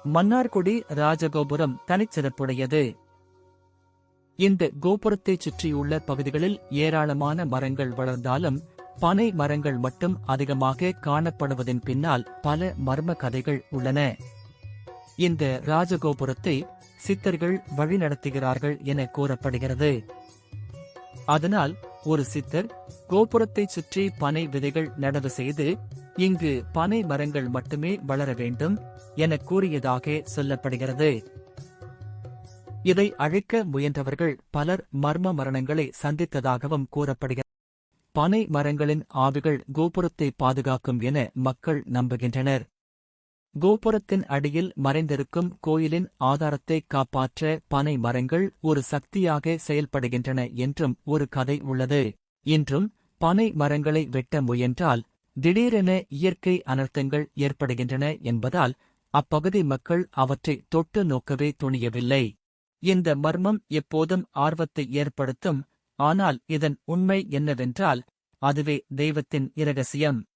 மன்னார்குடி ராஜகோபுரம் தனிச்சிறப்புடையது. இந்த கோபுரத்தைச் சுற்றியுள்ள பகுதிகளில் ஏராளமான மரங்கள் வளர்ந்தாலும் பனை மரங்கள் மட்டும் அதிகமாக காணப்படுவதன் பின்னால் பல மர்ம கதைகள் உள்ளன. இந்த ராஜகோபுரத்தை சித்தர்கள் வழிநடத்துகிறார்கள் என கூறப்படுகிறது. அதனால் ஒரு சித்தர் கோபுரத்தைச் சுற்றி பனை விதைகள் நடவு செய்து இங்கு பனை மரங்கள் மட்டுமே வளர வேண்டும் என கூறியதாக சொல்லப்படுகிறது. இதை அழிக்க முயன்றவர்கள் பலர் மர்ம மரணங்களை சந்தித்ததாகவும் கூறப்படுகிறது. பனை மரங்களின் ஆவிகள் கோபுரத்தை பாதுகாக்கும் என மக்கள் நம்புகின்றனர். கோபுரத்தின் அடியில் மறைந்திருக்கும் கோயிலின் ஆதாரத்தை காப்பாற்ற பனை மரங்கள் ஒரு சக்தியாக செயல்படுகின்றன என்றும் ஒரு கதை உள்ளது. இன்றும் பனை மரங்களை வெட்ட முயன்றால் திடீரென இயற்கை அனர்த்தங்கள் ஏற்படுகின்றன என்பதால் அப்பகுதி மக்கள் அவற்றை தொட்டு நோக்கவே துணியவில்லை. இந்த மர்மம் எப்போதும் ஆர்வத்தை ஏற்படுத்தும். ஆனால் இதன் உண்மை என்னவென்றால் அதுவே தெய்வத்தின் இரகசியம்.